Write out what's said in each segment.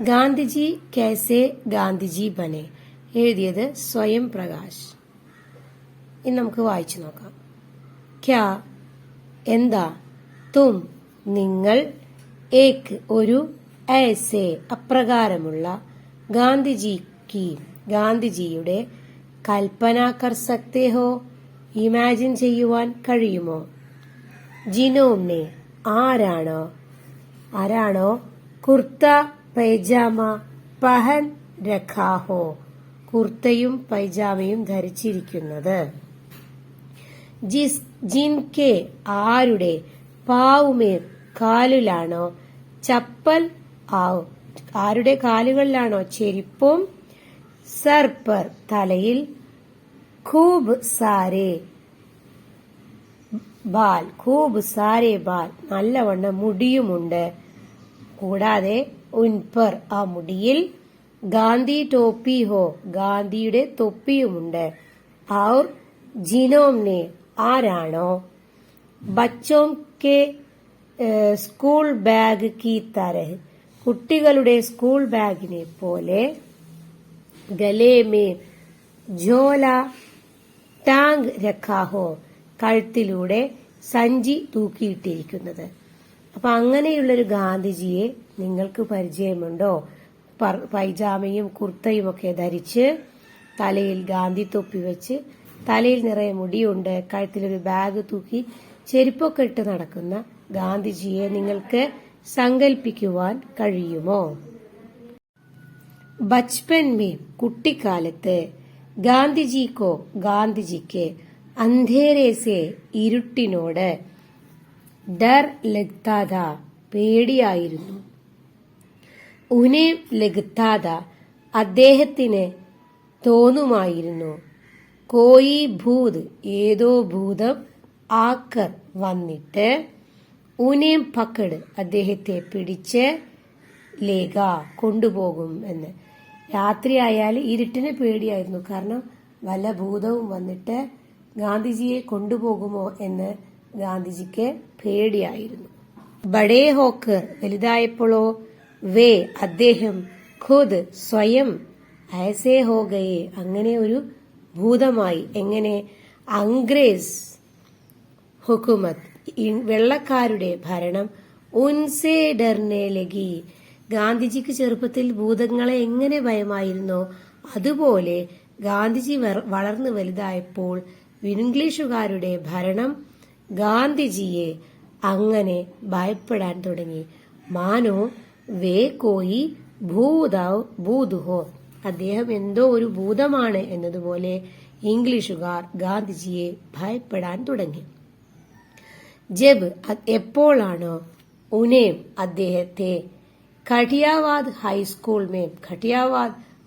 ഗാന്ധിജി കേസെ ഗാന്ധിജി ബനെ. എഴുതിയത് സ്വയം പ്രകാശ്. ഇനി നമുക്ക് വായിച്ചു നോക്കാം. ക്യാ എന്താ, തും നിങ്ങൾ, ഏക് ഒരു, ऐसे അപ്രകാരമുള്ള, ഗാന്ധിജിയുടെ കൽപ്പന കർ സക്തേ ഹോ ഇമാജിൻ ചെയ്യുവാൻ കഴിയുമോ? ജിനോംനെ ആരാണോ കുർത്ത പൈജാമ പഹൻ രഖാ ഹോ കുർത്തയും പൈജാമയും ധരിച്ചിരിക്കുന്നത്. ജിൻകെ ആരുടെ, പാവുമേ കാലിലാണോ, ചപ്പൽ ആരുടെ കാലുകളിലാണോ ചെരിപ്പും, സർ പർ തലയിൽ, ഖൂബ് സാരേ ബാൽ നല്ലവണ്ണം മുടിയുമുണ്ട്. കൂടാതെ ഉൻപർ ആ മുടിയിൽ, ഗാന്ധി ടോപ്പി ഹോ ഗാന്ധിയുടെ തൊപ്പിയുമുണ്ട്. ഔർ ജിനോംനെ ആരാണോ, ബച്ചോം കെ സ്കൂൾ ബാഗ് കി തരഹ് കുട്ടികളുടെ സ്കൂൾ ബാഗിനെ പോലെ, ഗലേ മേ ഝോല ടാങ് രഖാ ഹോ കഴുത്തിലൂടെ സഞ്ചി തൂക്കിയിട്ടിരിക്കുന്നത്. അപ്പൊ അങ്ങനെയുള്ളൊരു ഗാന്ധിജിയെ നിങ്ങൾക്ക് പരിചയമുണ്ടോ? പൈജാമയും കുർത്തയും ഒക്കെ ധരിച്ച്, തലയിൽ ഗാന്ധി തൊപ്പി വെച്ച്, തലയിൽ നിറയെ മുടിയുണ്ട്, കഴുത്തിലൊരു ബാഗ് തൂക്കി ചെരുപ്പൊക്കെ ഇട്ട് നടക്കുന്ന ഗാന്ധിജിയെ നിങ്ങൾക്ക് സങ്കല്പിക്കുവാൻ കഴിയുമോ? ബച്പൻ മേ കുട്ടിക്കാലത്ത്, ഗാന്ധിജിക്ക് അന്ധേരെ സെ ഇരുട്ടിനോട്, ഡർ ലഗ്താ ഥാ പേടിയായിരുന്നു, ഉനെ ലഗ്താ ഥാ അദ്ദേഹത്തിന് തോന്നുമായിരുന്നു, കോയി ഭൂത് ഏതോ ഭൂതം, ആക്കർ വന്നിട്ട്, ഉനേം പക്കട് അദ്ദേഹത്തെ പിടിച്ച്, ലേഗ കൊണ്ടുപോകും എന്ന്. രാത്രിയായാൽ ഇരുട്ടിന് പേടിയായിരുന്നു. കാരണം വല്ല ഭൂതവും വന്നിട്ട് ഗാന്ധിജിയെ കൊണ്ടുപോകുമോ എന്ന് ഗാന്ധിജിക്ക് പേടിയായിരുന്നു. ബഡേ ഹോക്കർ വലുതായപ്പോഴോ, വേ അദ്ദേഹം, ഖുദ് സ്വയം, ഐസേ ഹോ ഗയേ അങ്ങനെ ഒരു ഭൂതമായി. എങ്ങനെ? അംഗ്രേസ് ഹുക്കുമത്ത് വെള്ളക്കാരുടെ ഭരണം, ഉൻസേ ഡർനെ ലഗി ഗാന്ധിജിക്ക് ചെറുപ്പത്തിൽ ഭൂതങ്ങളെ എങ്ങനെ ഭയമായിരുന്നോ അതുപോലെ ഗാന്ധിജി വളർന്നു വലുതായപ്പോൾ ഇംഗ്ലീഷുകാരുടെ ഭരണം ഗാന്ധിജിയെ അങ്ങനെ ഭയപ്പെടാൻ തുടങ്ങി. മാനോ വേ കോയി ഭൂതുഹോ അദ്ദേഹം എന്തോ ഒരു ഭൂതമാണ് എന്നതുപോലെ ഇംഗ്ലീഷുകാർ ഗാന്ധിജിയെ ഭയപ്പെടാൻ തുടങ്ങി. ജബ് എപ്പോഴാണോ, ഉനേം അദ്ദേഹത്തെ, ഘട്ടിയാവാദ്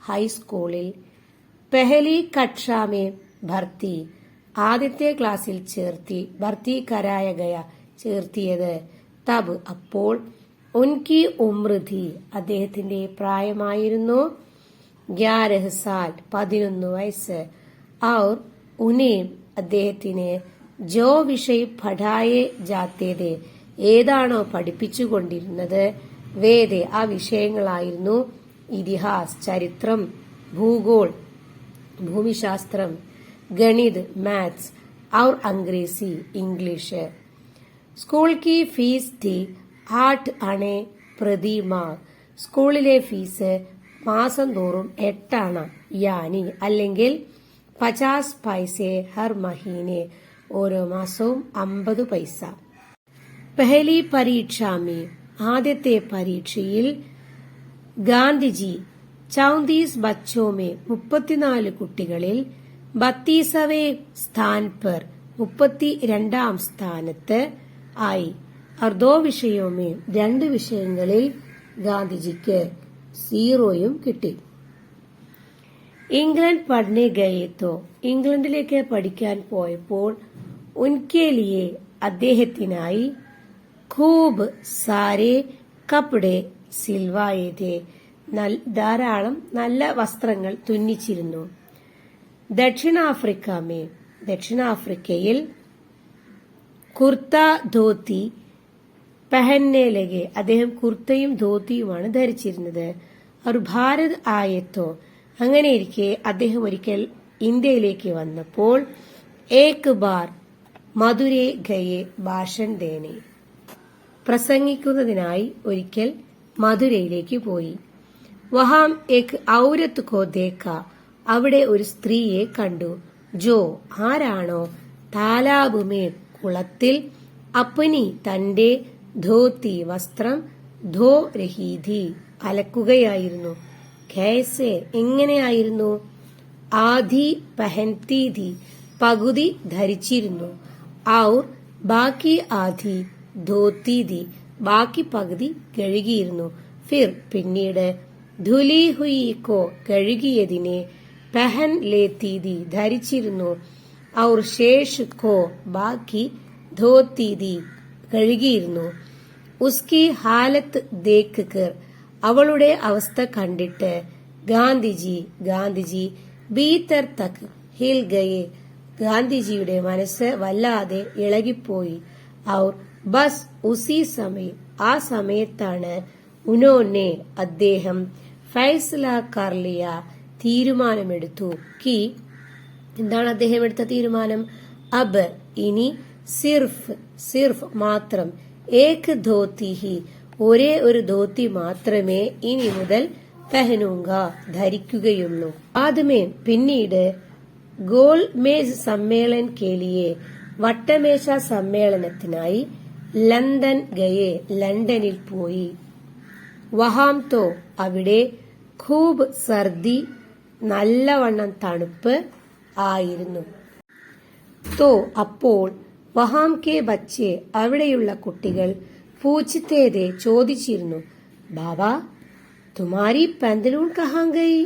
ഹൈസ്കൂളിൽ പെഹലി കക്ഷാമേ ഭർത്തി ആദ്യത്തെ ക്ലാസ്സിൽ ഭർത്തി കരായ ഗയ ചേർത്തിയത്, തബ് അപ്പോൾ, ഉൻകി ഉമ്ര ഥി അദ്ദേഹത്തിന്റെ പ്രായമായിരുന്നു, 11 സാൽ 11 വയസ്സ്, ഔർ ഉനേം അദ്ദേഹത്തിന്, ജോ വിഷയ് പഠായേ ജാത്തേതെ ഏതാണോ പഠിപ്പിച്ചുകൊണ്ടിരുന്നത്, വേദേ ആ വിഷയങ്ങളായിരുന്നു, ഇതിഹാസ് ചരിത്രം, ഭൂഗോൾ ഭൂമിശാസ്ത്രം, ഗണിത് മാത്സ്, ഔർ അംഗ്രേസി ഇംഗ്ലീഷ്. സ്കൂൾ കി ഫീസ് തി 8 അണേ പ്രതി മാഹ് സ്കൂളിലെ ഫീസ് മാസം തോറും 8 അണ, യാനി അല്ലെങ്കിൽ 50 പൈസേ ഹർ മഹീനെ ഓരോ മാസവും 50 പൈസ. പെഹലി പരീക്ഷാമേ ആദ്യത്തെ പരീക്ഷയിൽ, ഗാന്ധിജി 34 ബച്ചോമേ 34 കുട്ടികളിൽ, 32വേ സ്ഥാൻ പർ 32ാം സ്ഥാനത്ത് ആയി. और 2 വിഷയോമേ 2 വിഷയങ്ങളിൽ ഗാന്ധിജിക്ക് 0യും കിട്ടി. ഇംഗ്ലണ്ട് പഠനെ ഗയേ തോ ഇംഗ്ലണ്ടിലേക്ക് പഠിക്കാൻ പോയപ്പോൾ, ഉൻകെ ലിയേ അദ്ദേഹത്തിനായി, ഖൂബ് സാരേ കപ്പടെ സിൽവായേ ഥേ ധാരാളം നല്ല വസ്ത്രങ്ങൾ തുന്നിച്ചിരുന്നു. ദക്ഷിണാഫ്രിക്കയിൽ കുർത്ത ധോത്തി പെഹന്നെ ലഗെ അദ്ദേഹം കുർത്തയും ധോത്തിയുമാണ് ധരിച്ചിരുന്നത്. और ഭാരത് ആയത്തോ അങ്ങനെയിരിക്കെ അദ്ദേഹം ഒരിക്കൽ ഇന്ത്യയിലേക്ക് വന്നപ്പോൾ ഏക് ബാർ മധുരേ ഗയെ ഭാഷൺ ദേനെ പ്രസംഗിക്കുന്നതിനായി ഒരിക്കൽ മധുരയിലേക്ക് പോയി. വഹാം ഏക് ഔരത്ത് കോ ദേഖ അവിടെ ഒരു സ്ത്രീയെ കണ്ടു. ജോ ആരാണോ താലാബുമേ കുളത്തിൽ അപ്പനി തന്റെ ധോത്തി വസ്ത്രം ധോ രഹീധി അലക്കുകയായിരുന്നു. ഖൈസെ എങ്ങനെയായിരുന്നു? ആധി പഹൻതി ധി പകുതി ധരിച്ചിരുന്നു. ഔർ ബാക്കി ആധി ധോത്തി ധി ബാക്കി പകുതി കഴുകിയിരുന്നു. ഫിർ പിന്നീട് ധുലി ഹുയി കോ കഴുകിയതിനെ പഹൻ ലേത്തി ധി ധരിച്ചിരുന്നു. ഔർ ശേഷ് കോ ബാക്കി ധോത്തി ധി കഴുകിയിരുന്നു. ഉസ്കി ഹാലത്ത് ദേഖ് കർ അവളുടെ അവസ്ഥ കണ്ടിട്ട് ഗാന്ധിജി ഭീതർ തക് ഹിൽ ഗയെ ഗാന്ധിജിയുടെ മനസ്സ് വല്ലാതെ ഇളകിപ്പോയി. ഔർ ബസ് ഉസി സമയം ആ സമയത്താണ് ഉനോനെ അദ്ദേഹം ഫൈസല കർ ലിയ തീരുമാനമെടുത്തു. കി എന്താണ് അദ്ദേഹം എടുത്ത തീരുമാനം? അബ് ഇനി സിർഫ് മാത്രം ഏക് ധോത്തി ഹി ഒരേ ഒരു ധോത്തി മാത്രമേ ഇനി മുതൽ പെഹനൂങ്ക ധരിക്കുകയുള്ളൂ. ആദ്യമേ പിന്നീട് ഗോൾമേജ് സമ്മേളൻ കേലിയെ വട്ടമേശ സമ്മേളനത്തിനായി ലണ്ടൻ ഗയെ ലണ്ടനിൽ പോയി. വഹാം തോ അവിടെ ഖൂബ് സർദി നല്ലവണ്ണം തണുപ്പ് ആയിരുന്നു. തോ അപ്പോൾ വഹാം കെ ബച്ചെ അവിടെയുള്ള കുട്ടികൾ പൂച്ചത്തേതെ ചോദിച്ചിരുന്നു. ബാബാ തുമാരി പന്തലൂൺ കഹാം ഗയി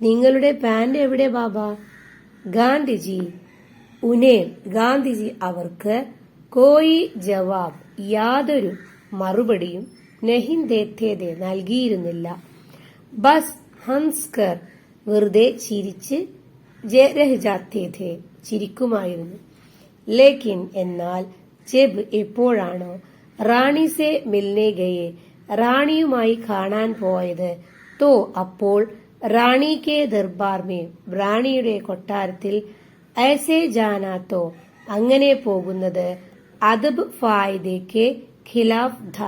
നിങ്ങളുടെ പാന്റ് എവിടെ ബാബാ? ഗാന്ധിജി അവർക്ക് കോയി ജവാബ് യാതൊരു മറുപടിയും നഹിൻ ദേത്തേതെ നൽകിയിരുന്നില്ല. ബസ് ഹൻസ്കർ വെറുതെ ചിരിച്ച് രഹ്ജാത്തേതെ ചിരിക്കുമായിരുന്നു. ലേക്കിൻ എന്നാൽ ജബ് എപ്പോഴാണോ റാണി സെ മിൽനെ ഗയെ റാണിയുമായി കാണാൻ പോയത് തോ അപ്പോൾ റാണി കെ ദർബാർ മേ റാണിയുടെ കൊട്ടാരത്തിൽ ഐസെ ജാനാത്തോ അങ്ങനെ പോകുന്നത് അദബ് ഫായിദയ്ക്ക് ഖിലാഫ് ധ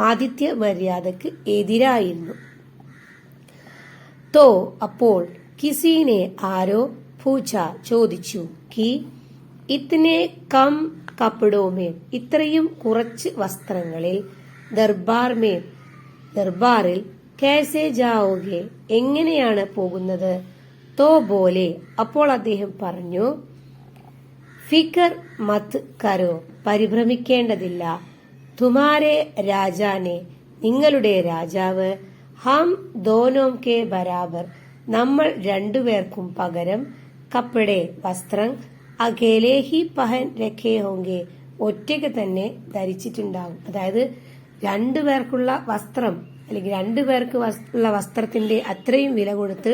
ആതിഥ്യ മര്യാദക്ക് എതിരായിരുന്നു. തോ അപ്പോൾ കിസിനെ ആരോ പൂച്ച ചോദിച്ചു കി ഇത്തനെ കം കപ്പടോമേ ഇത്രയും കുറച്ച് വസ്ത്രങ്ങളിൽ ദർബാറിൽ കേസെ ജാओगे എങ്ങനെയാണ് പോകുന്നത്? തോ ബോലെ അപ്പോൾ അദ്ദേഹം പറഞ്ഞു ഫിക്കർ മത് കരോ പരിഭ്രമിക്കേണ്ടതില്ല. തുമാരെ രാജാനെ നിങ്ങളുടെ രാജാവ് ഹം ദോനോം കെ ബരാബർ നമ്മൾ രണ്ടുപേർക്കും പകരം കപ്പടെ വസ്ത്രം അകേലെ ഹി പഹൻ രഖേ ഹോങ്കെ ഒറ്റയ്ക്ക് തന്നെ ധരിച്ചിട്ടുണ്ടാവും. അതായത് രണ്ടുപേർക്കുള്ള വസ്ത്രം അല്ലെങ്കിൽ രണ്ടുപേർക്ക് ഉള്ള വസ്ത്രത്തിന്റെ അത്രയും വില കൊടുത്ത്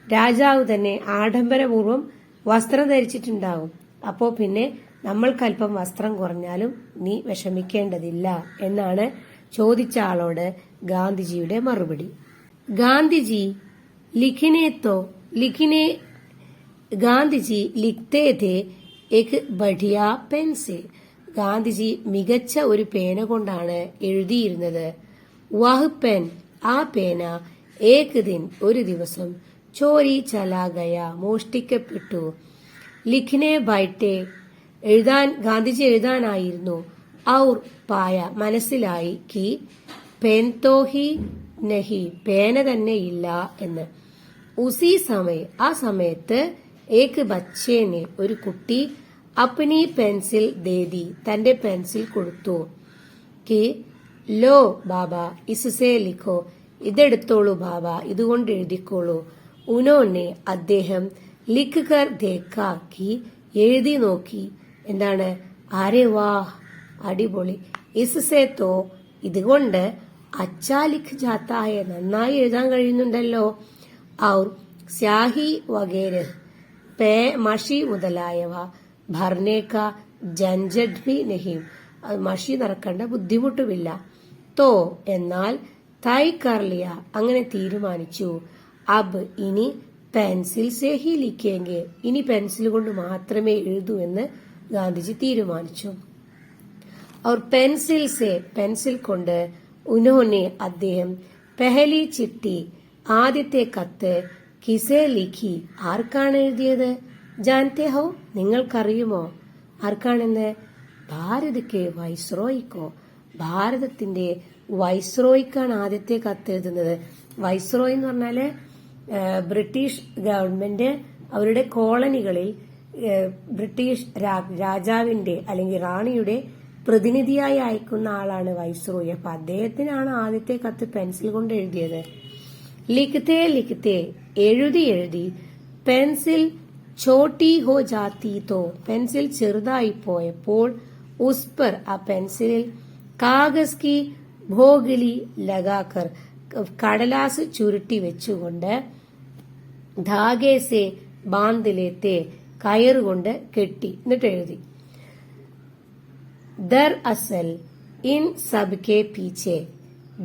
രാജാവ് തന്നെ ആഡംബരപൂർവ്വം വസ്ത്രം ധരിച്ചിട്ടുണ്ടാകും. അപ്പോ പിന്നെ നമ്മൾക്കല്പം വസ്ത്രം കുറഞ്ഞാലും നീ വിഷമിക്കേണ്ടതില്ല എന്നാണ് ചോദിച്ച ആളോട് ഗാന്ധിജിയുടെ മറുപടി. ഗാന്ധിജി ലിഖ്തേ ഥേ എക് ബഢിയ പെൻ സെ ഗാന്ധിജി മികച്ച ഒരു പേന കൊണ്ടാണ് എഴുതിയിരുന്നത്. വഹ് പെൻ ആ പേന ഏക് ദിൻ ഒരു ദിവസം ചോരി ചലാ ഗയ മോഷ്ടിക്കപ്പെട്ടു. ലിഖ്നെ ബൈറ്റെ ഗാന്ധിജി എഴുതാനായിരുന്നു. ഔർ പായ മനസ്സിലായി കി പെൻ തോ ഹി നഹി പേന തന്നെ ഇല്ല എന്ന്. ഉസി സമയം ആ സമയത്ത് ഏക് ബച്ചേനെ ഒരു കുട്ടി അപ്നി പെൻസിൽ ദേദി തന്റെ പെൻസിൽ കൊടുത്തു. കി ലോ ബാബ ഇസ്സേ ലിഖോ ഇതെടുത്തോളൂ ബാബ ഇതുകൊണ്ട് എഴുതിക്കോളൂ. ഉനോനെ അദ്ദേഹം ലിഖ് കർ ദേഖാ കി എഴുതി നോക്കി. എന്താണ്? ആരെ വാഹ് അടിപൊളി. ഇസ്സേ തോ ഇതുകൊണ്ട് അച്ചാ ലിഖ് ജാത്താ ഹെ നന്നായി എഴുതാൻ കഴിയുന്നുണ്ടല്ലോ. ഔർ സ്യാഹി വഗേര മഷി മുതലായവ ഭർനേക്ക ജൻജഡ് ഭി നഹീം മഷി നിറക്കേണ്ട ബുദ്ധിമുട്ടുമില്ല. തോ എന്നാൽ തൈ കർലിയ അങ്ങനെ തീരുമാനിച്ചു. അബ് ഇനി പെൻസിൽ സേ ഹി ലിഖേംഗെ ഇനി പെൻസിൽ കൊണ്ട് മാത്രമേ എഴുതൂ എന്ന് ഗാന്ധിജി തീരുമാനിച്ചു. और पेंसिल से पेंसिल കൊണ്ട് उन्होंने അദ്ദേഹം പെഹലി ചിട്ടി ആദ്യത്തെ കത്ത് കിസേ ലിഖി ആർക്കാണ് എഴുതിയത്? ജാൻതേ ഹോ നിങ്ങൾക്കറിയുമോ ആർക്കാണെന്ന്? ഭാരത് കെ വൈസ്രോയിക്കോ ഭാരതത്തിന്റെ വൈസ്രോയിക്കാണ് ആദ്യത്തെ കത്ത് എഴുതുന്നത്. വൈസ്രോയ് എന്ന് പറഞ്ഞാല് ബ്രിട്ടീഷ് ഗവൺമെന്റ് അവരുടെ കോളനികളിൽ ബ്രിട്ടീഷ് രാജാവിന്റെ അല്ലെങ്കിൽ റാണിയുടെ പ്രതിനിധിയായി അയക്കുന്ന ആളാണ് വൈസ്രോയി. അപ്പൊ അദ്ദേഹത്തിനാണ് ആദ്യത്തെ കത്ത് പെൻസിൽ കൊണ്ട് എഴുതിയത്. ലിഖ്തേ ലിഖ്തേ എഴുതി എഴുതി പെൻസിൽ ചോട്ടി ഹോ ജാത്തി തോ പെൻസിൽ ചെറുതായി പോയപ്പോൾ ഉസ് പർ ആ പെൻസിലിൽ കാഗസ് കി ഭോഗലി ലഗാക്കർ കടലാസ് ചുരുട്ടി വെച്ചുകൊണ്ട് ധാഗേസെ ബാന്തിലേത്തെ കയറുകൊണ്ട് കെട്ടി എന്നിട്ട് എഴുതി. ദർ അസൽ ഇൻ സബ് കെ പീച്ചെ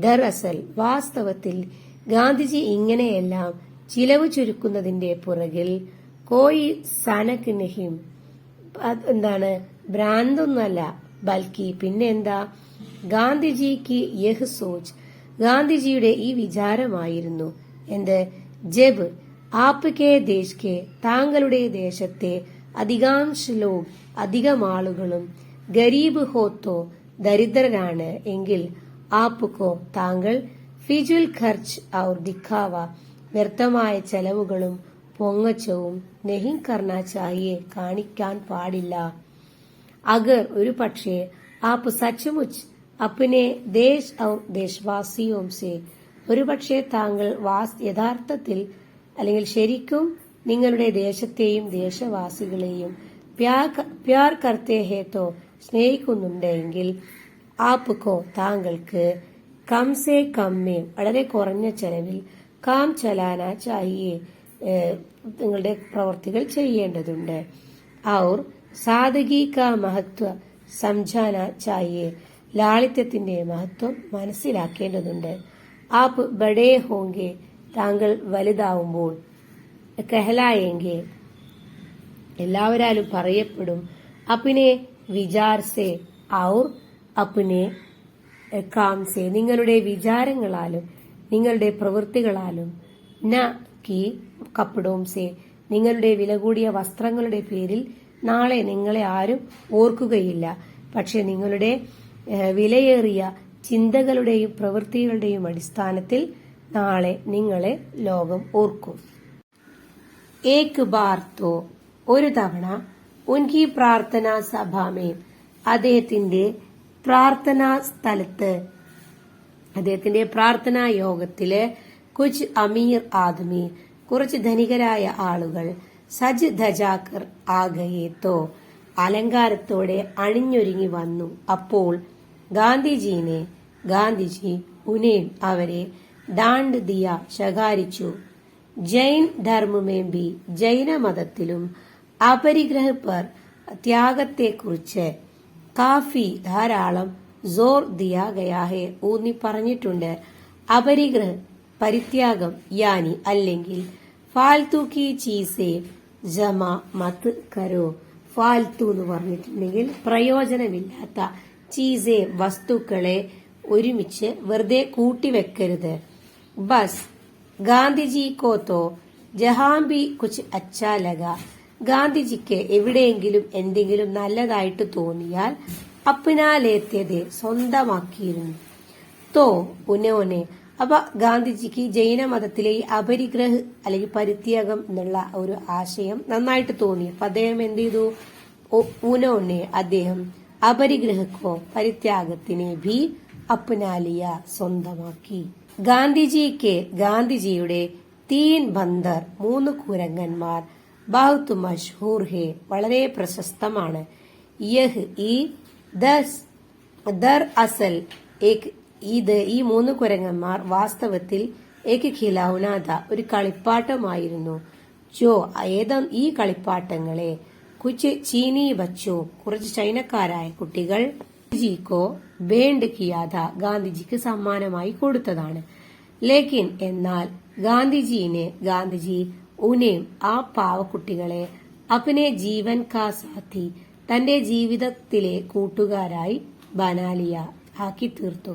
ദർ അസൽ വാസ്തവത്തിൽ ഗാന്ധിജി ഇങ്ങനെയെല്ലാം ചിലവ് ചുരുക്കുന്നതിന്റെ പുറകിൽ കോയി സനക് നഹിം എന്താണ് ഭ്രാന്തൊന്നല്ല ബൽക്കി പിന്നെ എന്താ ഗാന്ധിജിക്ക് യഹ് സോച്ച് ഗാന്ധിജിയുടെ ഈ വിചാരമായിരുന്നു. എന്ത്? ജബ് ആപ്കെ ദേശ് കെ താങ്കളുടെ ദേശത്തെ അധികാംശ ലോക് അധികം ആളുകളും ഗരീബ് ഹോത്തോ ദരിദ്രരാണ് എങ്കിൽ ആപ്കോ താങ്കൾ ഫിജുൽ ഖർച്ച് ഔർ ദിഖാവ വ്യർത്ഥമായ ചെലവുകളും പൊങ്ങച്ചവും നെഹിം കർണ ചാഹിയെ കാണിക്കാൻ പാടില്ല. അഗർ ഒരു പക്ഷേ ആപ്പ് സച്ചുമുച്ച് അപ്പിനെ ദേശ് ഔർ ദേശവാസിയോം സെ ഒരു പക്ഷേ താങ്കൾ യഥാർത്ഥത്തിൽ അല്ലെങ്കിൽ ശരിക്കും നിങ്ങളുടെ ദേശത്തെയും ദേശവാസികളെയും പ്യാർ കർത്തേ ഹേത്തോ സ്നേഹിക്കുന്നുണ്ടെങ്കിൽ ആപ്കോ താങ്കൾക്ക് കംസേ കമ്മേ വളരെ കുറഞ്ഞ ചെലവിൽ കാം ചലാന ചാഹിയെ നിങ്ങളുടെ പ്രവർത്തികൾ ചെയ്യേണ്ടതുണ്ട്. ഔർ സാദഗി കാ മഹത്വ സംജാന ചാഹിയെ ലാളിത്യത്തിന്റെ മഹത്വം മനസ്സിലാക്കേണ്ടതുണ്ട്. ആപ്പ് ബഡേ ഹോങ്കെ താങ്കൾ വലുതാവുമ്പോൾ കഹലായെങ്കിൽ എല്ലാവരാലും പറയപ്പെടും. അപ്പിനെ വിചാർസെ ഔർ അപ്പിനെ കാംസെ നിങ്ങളുടെ വിചാരങ്ങളാലും നിങ്ങളുടെ പ്രവൃത്തികളാലും ന കി കപ്പടോം സെ നിങ്ങളുടെ വില കൂടിയ വസ്ത്രങ്ങളുടെ പേരിൽ നാളെ നിങ്ങളെ ആരും ഓർക്കുകയില്ല. പക്ഷെ നിങ്ങളുടെ വിലയേറിയ ചിന്തകളുടെയും പ്രവൃത്തികളുടെയും അടിസ്ഥാനത്തിൽ നാളെ നിങ്ങളെ ലോകം ഓർക്കും. ഏക് ബാർ തോ ഒരു തവണ ഉൻകി പ്രാർത്ഥനാ സഭാമേ അദ്ദേഹത്തിന്റെ പ്രാർത്ഥനാ സ്ഥലത്ത് അദ്ദേഹത്തിന്റെ പ്രാർത്ഥനാ യോഗത്തില് കുച്ച് അമീർ ആദ്മി കുറച്ച് ധനികരായ ആളുകൾ സജ് ധജാക്കർ ആഗയേത്തോ അലങ്കാരത്തോടെ അണിഞ്ഞൊരുങ്ങി വന്നു. അപ്പോൾ ഗാന്ധിജി ഉനേം അവരെ ഡാണ്ട് ദിയ ശകാരിച്ചു. ജൈൻ ധർമ്മമേമ്പി ജൈന മതത്തിലും അപരിഗ്രഹ പർ ത്യാഗത്തെക്കുറിച്ച് കാഫി ധാരാളം ജോർ ദിയാ ഗയാഹെ ഊന്നി പറഞ്ഞിട്ടുണ്ട്. അപരിഗ്രഹ പരിത്യാഗം യാനി അല്ലെങ്കിൽ ഫാൽത്തു കി ചീസെ ജമ മത് കരോ ഫാൽത്തു എന്ന് പറഞ്ഞിട്ടുണ്ടെങ്കിൽ പ്രയോജനമില്ലാത്ത ചീസെ വസ്തുക്കളെ ഒരുമിച്ച് വെറുതെ കൂട്ടിവെക്കരുത്. ബസ് ഗാന്ധിജി കോത്തോ ജഹാംബി കുച്ച് അച്ചാ ലഗ ഗാന്ധിജിക്ക് എവിടെയെങ്കിലും എന്തെങ്കിലും നല്ലതായിട്ട് തോന്നിയാൽ അപ്നാലേത്യതെ സ്വന്തമാക്കിയിരുന്നു. തോ ഉനോനെ അപ്പൊ ഗാന്ധിജിക്ക് ജൈന മതത്തിലെ ഈ അപരിഗ്രഹ് അല്ലെങ്കിൽ പരിത്യാഗം എന്നുള്ള ഒരു ആശയം നന്നായിട്ട് തോന്നി. അപ്പൊ അദ്ദേഹം എന്ത് ചെയ്തു? ഉനോനെ അദ്ദേഹം അപരിഗ്രഹക്കോ പരിത്യാഗത്തിനെ ഭി അപ്നാലിയ സ്വന്തമാക്കി. ഗാന്ധിജിയുടെ തീൻ ബന്ദർ 3 കുരങ്ങന്മാർ ബഹുത് മഷ്ഹൂർ ഹേ വളരെ പ്രശസ്തമാണ്. യഹ് ഈ ദർ അസൽ ഈ 3 കുരങ്ങന്മാർ വാസ്തവത്തിൽ ഏക് ഖിലൗനാഥ ഒരു കളിപ്പാട്ടമായിരുന്നു. ജോ ഈ കളിപ്പാട്ടങ്ങളെ കുച്ച് ചീനി ബച്ചോ കുറച്ച് ചൈനക്കാരായ കുട്ടികൾ ജിക്കോ ബേണ്ട് കിയാത ഗാന്ധിജിക്ക് സമ്മാനമായി കൊടുത്തതാണ്. ലേക്കിൻ എന്നാൽ ഗാന്ധിജി ഉനേം ആ പാവക്കുട്ടികളെ അപ്നെ ജീവൻ കാ സാഥി തന്റെ ജീവിതത്തിലെ കൂട്ടുകാരായി ബനാലിയ ആക്കി തീർത്തു.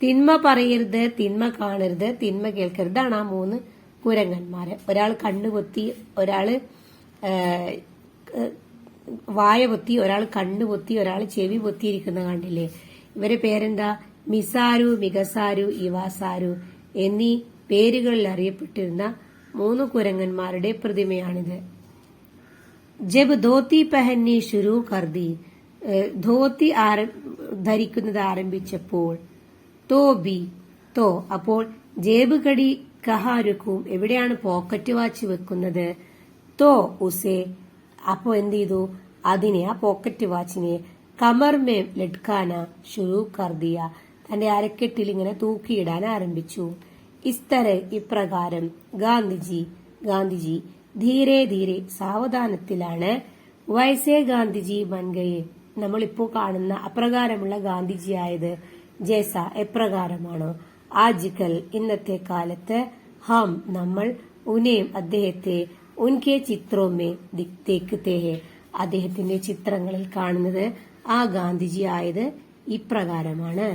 തിന്മ പറയരുത്, തിന്മ കാണരുത്, തിന്മ കേൾക്കരുതാണ് ആ 3 കുരങ്ങന്മാര്. ഒരാൾ കണ്ണുപൊത്തി, ഒരാള് വായ പൊത്തി, ഒരാൾ കണ്ണുപൊത്തി, ഒരാൾ ചെവി പൊത്തിയിരിക്കുന്ന കണ്ടില്ലേ. ഇവരെ പേരെന്താ? മിസാരു, മികസാരു, ഇവാസാരു എന്നീ പേരുകളിൽ അറിയപ്പെട്ടിരുന്ന 3 കുരങ്ങന്മാരുടെ പ്രതിമയാണിത്. ജബ് ധോത്തി പെഹന്നി ശുരു കർദി, ധോത്തി ധരിക്കുന്നത് ആരംഭിച്ചപ്പോൾ, അപ്പോൾ ജേബ് കടി കഹാരുക്കും, എവിടെയാണ് പോക്കറ്റ് വാച്ച് വെക്കുന്നത്? ഉസേ, അപ്പോ എന്ത് ചെയ്തു? അതിനെ, ആ പോക്കറ്റ് വാച്ചിനെ കമർ മേ ലട്കാന ശുരു കർദിയ, തന്റെ അരക്കെട്ടിൽ ഇങ്ങനെ തൂക്കിയിടാൻ ആരംഭിച്ചു. ഇപ്രകാരം ഗാന്ധിജി ധീരെ ധീരെ, സാവധാനത്തിലാണ്, വൈസേ ഗാന്ധിജി ബൻഗയെ, നമ്മളിപ്പോ കാണുന്ന അപ്രകാരമുള്ള ഗാന്ധിജിയായത്. ജേസ, എപ്രകാരമാണോ, ആജ്കൽ ഇന്നത്തെ കാലത്ത്, ഹം നമ്മൾ, ഉനേം അദ്ദേഹത്തെ, ഉൻകെ ചിത്രോമേ ദേഖ്തേ ഹെ അദ്ദേഹത്തിന്റെ ചിത്രങ്ങളിൽ കാണുന്നത്, ആ ഗാന്ധിജി ആയത് ഇപ്രകാരമാണ്.